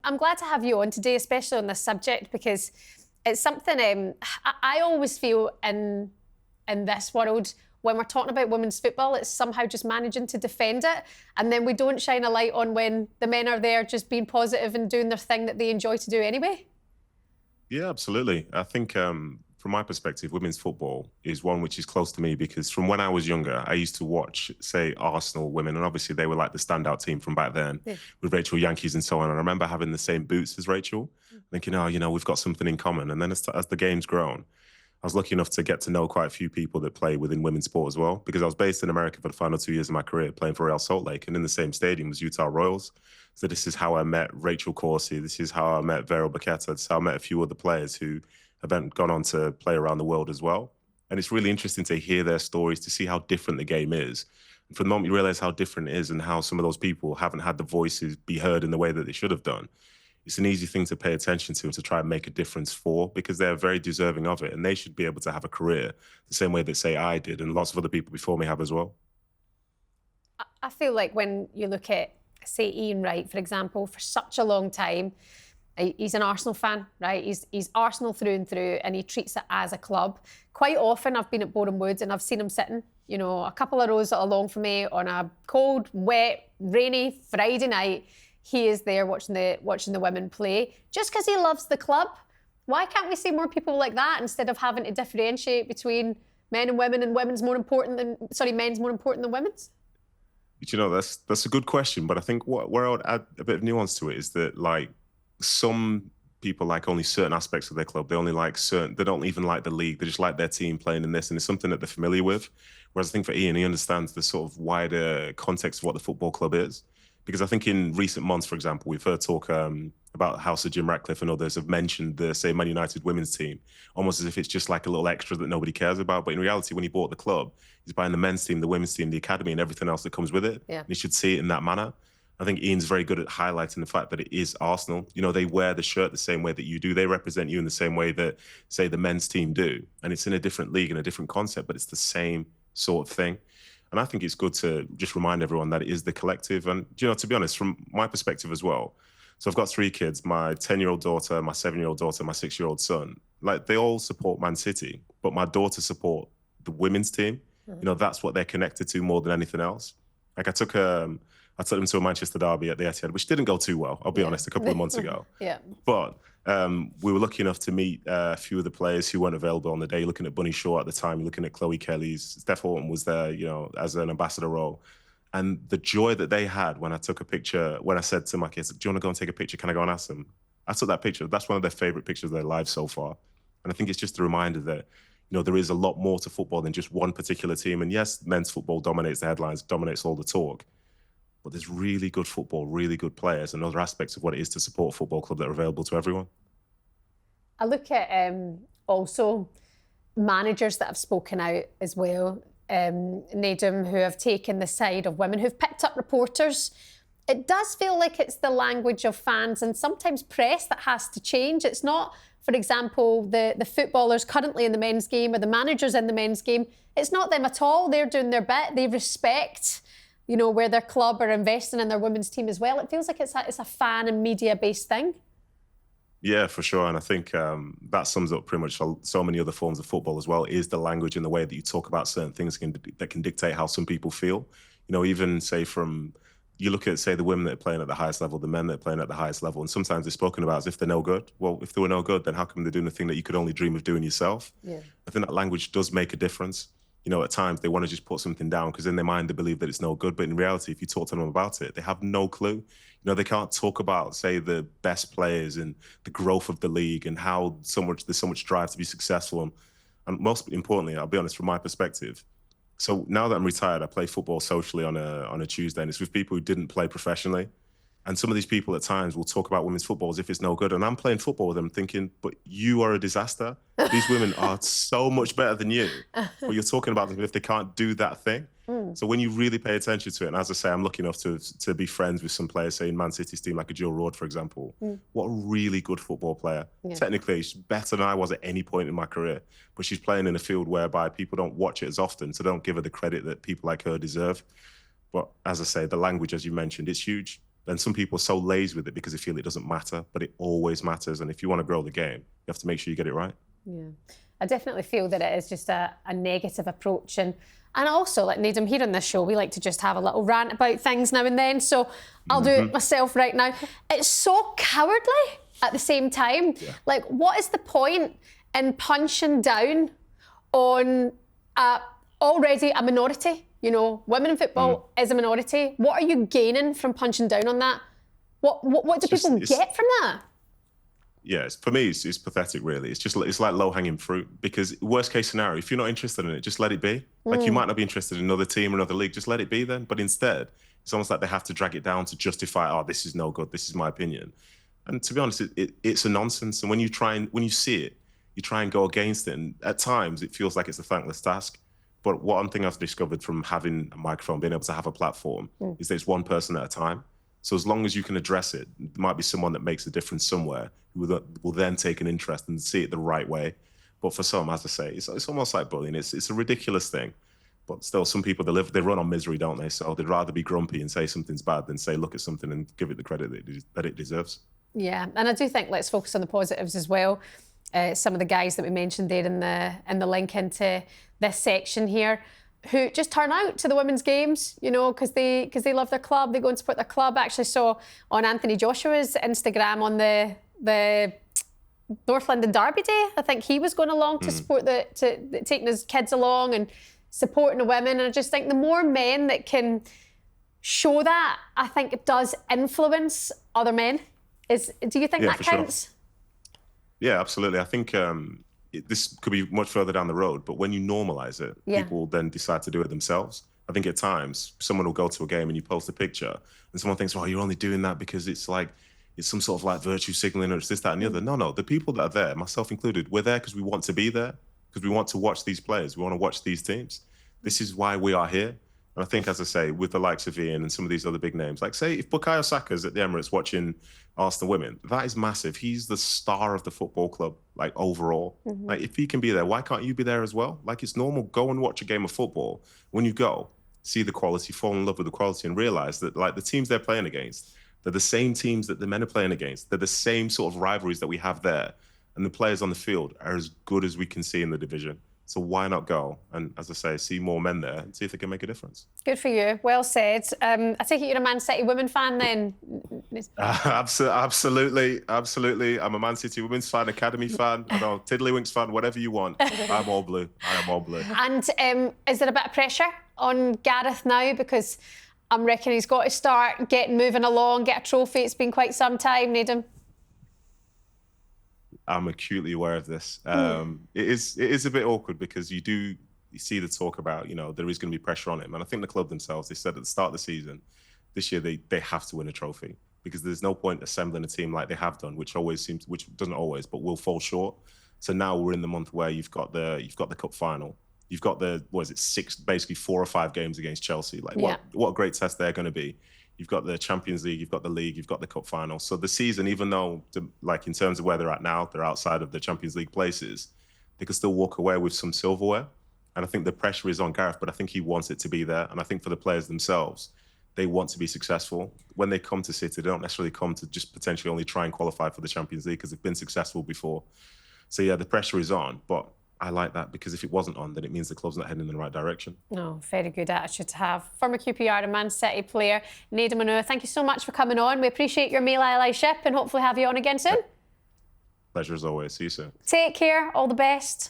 I'm glad to have you on today, especially on this subject, because it's something I always feel in this world, when we're talking about women's football, it's somehow just managing to defend it, and then we don't shine a light on when the men are there just being positive and doing their thing that they enjoy to do anyway. Yeah, absolutely. I think from my perspective, women's football is one which is close to me because from when I was younger, I used to watch, say, Arsenal women, and obviously they were like the standout team from back then with Rachel Yankees and so on. And I remember having the same boots as Rachel, thinking, oh, we've got something in common. And then as the game's grown, I was lucky enough to get to know quite a few people that play within women's sport as well, because I was based in America for the final 2 years of my career playing for Real Salt Lake, and in the same stadium was Utah Royals. So this is how I met Rachel Corsi. This is how I met Vero Baqueta. This is how I met a few other players who have then gone on to play around the world as well. And it's really interesting to hear their stories, to see how different the game is. And for the moment you realize how different it is and how some of those people haven't had the voices be heard in the way that they should have done, it's an easy thing to pay attention to and to try and make a difference for, because they're very deserving of it and they should be able to have a career the same way that, say, I did and lots of other people before me have as well. I feel like when you look at, say, Ian Wright, for example, for such a long time, he's an Arsenal fan, right? He's Arsenal through and through, and he treats it as a club. Quite often I've been at Boreham Wood and I've seen him sitting, a couple of rows along from me on a cold, wet, rainy Friday night. He is there watching the women play just because he loves the club. Why can't we see more people like that instead of having to differentiate between men and women, and men's more important than women's? That's a good question, but I think where I would add a bit of nuance to it is that, like, some people like only certain aspects of their club. They only like they don't even like the league. They just like their team playing in this, and it's something that they're familiar with. Whereas I think for Ian, he understands the sort of wider context of what the football club is. Because I think in recent months, for example, we've heard talk about how Sir Jim Ratcliffe and others have mentioned the, say, Man United women's team, almost as if it's just like a little extra that nobody cares about. But in reality, when he bought the club, he's buying the men's team, the women's team, the academy, and everything else that comes with it. Yeah. And he should see it in that manner. I think Ian's very good at highlighting the fact that it is Arsenal. They wear the shirt the same way that you do. They represent you in the same way that, say, the men's team do. And it's in a different league and a different concept, but it's the same sort of thing. And I think it's good to just remind everyone that it is the collective. And, to be honest, from my perspective as well, so I've got 3 kids, my 10-year-old daughter, my 7-year-old daughter, my 6-year-old son. Like, they all support Man City, but my daughter support the women's team. That's what they're connected to more than anything else. Like, I took them to a Manchester derby at the Etihad, which didn't go too well, I'll be honest, a couple of months ago. Yeah. But we were lucky enough to meet a few of the players who weren't available on the day. You're looking at Bunny Shaw at the time, you're looking at Chloe Kelly's, Steph Horton was there, as an ambassador role. And the joy that they had when I took a picture, when I said to my kids, do you want to go and take a picture? Can I go and ask them? I took that picture. That's one of their favorite pictures of their lives so far. And I think it's just a reminder that, there is a lot more to football than just one particular team. And yes, men's football dominates the headlines, dominates all the talk. But there's really good football, really good players, and other aspects of what it is to support a football club that are available to everyone. I look at also managers that have spoken out as well, Nedum, who have taken the side of women, who've picked up reporters. It does feel like it's the language of fans and sometimes press that has to change. It's not, for example, the footballers currently in the men's game or the managers in the men's game. It's not them at all. They're doing their bit. They respect where their club are investing in their women's team as well. It feels like it's a fan and media-based thing. Yeah, for sure. And I think that sums up pretty much so many other forms of football as well, is the language and the way that you talk about certain things that can dictate how some people feel. Even, say, you look at, say, the women that are playing at the highest level, the men that are playing at the highest level, and sometimes they're spoken about as if they're no good. Well, if they were no good, then how come they're doing the thing that you could only dream of doing yourself? Yeah. I think that language does make a difference. At times they want to just put something down because in their mind they believe that it's no good. But in reality, if you talk to them about it, they have no clue. They can't talk about, say, the best players and the growth of the league and how there's so much drive to be successful. And most importantly, I'll be honest, from my perspective, so now that I'm retired, I play football socially on a Tuesday, and it's with people who didn't play professionally. And some of these people at times will talk about women's football as if it's no good. And I'm playing football with them thinking, but you are a disaster. These women are so much better than you. But you're talking about them if they can't do that thing. So when you really pay attention to it, and as I say, I'm lucky enough to be friends with some players, say in Man City's team, like a Jill Roord, for example. What a really good football player. Yeah. Technically, she's better than I was at any point in my career. But she's playing in a field whereby people don't watch it as often, so don't give her the credit that people like her deserve. But as I say, the language, as you mentioned, it's huge. And some people are so lazy with it because they feel it doesn't matter, but it always matters. And if you want to grow the game, you have to make sure you get it right. Yeah, I definitely feel that it is just a negative approach. And also, like Nedum, here on this show, we like to just have a little rant about things now and then. So I'll do it myself right now. It's so cowardly at the same time. Yeah. Like, what is the point in punching down on already a minority? You know, women in football is a minority. What are you gaining from punching down on that? What do people get from that? Yeah, for me, it's pathetic, really. It's like low-hanging fruit, because worst case scenario, if you're not interested in it, just let it be. Like, you might not be interested in another team or another league, just let it be then. But instead, it's almost like they have to drag it down to justify, oh, this is no good, this is my opinion. And to be honest, it's a nonsense. And when you see it, you try and go against it. And at times, it feels like it's a thankless task. But one thing I've discovered from having a microphone, being able to have a platform, is that it's one person at a time. So as long as you can address it, there might be someone that makes a difference somewhere who will then take an interest and see it the right way. But for some, as I say, it's almost like bullying. It's a ridiculous thing. But still, some people, they run on misery, don't they? So they'd rather be grumpy and say something's bad than say, look at something and give it the credit that it deserves. Yeah, and I do think let's focus on the positives as well. Some of the guys that we mentioned there in the link into this section here, who just turn out to the women's games, you know, because they love their club, they go and support their club. I actually saw on Anthony Joshua's Instagram on the North London Derby Day, I think he was going along to support taking his kids along and supporting the women. And I just think the more men that can show that, I think it does influence other men. Do you think that counts? Sure. Yeah, absolutely. I think this could be much further down the road, but when you normalize it, people then decide to do it themselves. I think at times someone will go to a game and you post a picture and someone thinks, well, you're only doing that because it's some sort of like virtue signaling or it's this, that, and the other. No, the people that are there, myself included, we're there because we want to be there, because we want to watch these players. We want to watch these teams. This is why we are here. And I think, as I say, with the likes of Ian and some of these other big names, like say if Bukayo Saka's at the Emirates watching Arsenal women, that is massive. He's the star of the football club, like overall. Like if he can be there, why can't you be there as well? Like it's normal. Go and watch a game of football. When you go, see the quality, fall in love with the quality and realize that like the teams they're playing against, they're the same teams that the men are playing against. They're the same sort of rivalries that we have there. And the players on the field are as good as we can see in the division. So why not go? And as I say, see more men there and see if they can make a difference. Good for you. Well said. I take it you're a Man City women fan then? Absolutely. I'm a Man City women's fan, Academy fan, Tiddlywinks fan, whatever you want. I'm all blue. I am all blue. And is there a bit of pressure on Gareth now? Because I'm reckoning he's got to start moving along, get a trophy. It's been quite some time, Nedum. I'm acutely aware of this. It is a bit awkward because you see the talk about, there is going to be pressure on him. And I think the club themselves, they said at the start of the season, this year they have to win a trophy because there's no point assembling a team like they have done, which doesn't always, but will fall short. So now we're in the month where you've got the cup final. You've got basically 4 or 5 games against Chelsea. Like what a great test they're going to be. You've got the Champions League, you've got the league, you've got the cup final. So the season, even though, like in terms of where they're at now, they're outside of the Champions League places, they could still walk away with some silverware. And I think the pressure is on Gareth, but I think he wants it to be there. And I think for the players themselves, they want to be successful. When they come to City, they don't necessarily come to just potentially only try and qualify for the Champions League because they've been successful before. So yeah, the pressure is on, but I like that because if it wasn't on, then it means the club's not heading in the right direction. Oh, very good attitude to have. Former QPR and Man City player, Nedum Onuoha, thank you so much for coming on. We appreciate your meal, Allyship, and hopefully have you on again soon. Pleasure as always. See you soon. Take care. All the best.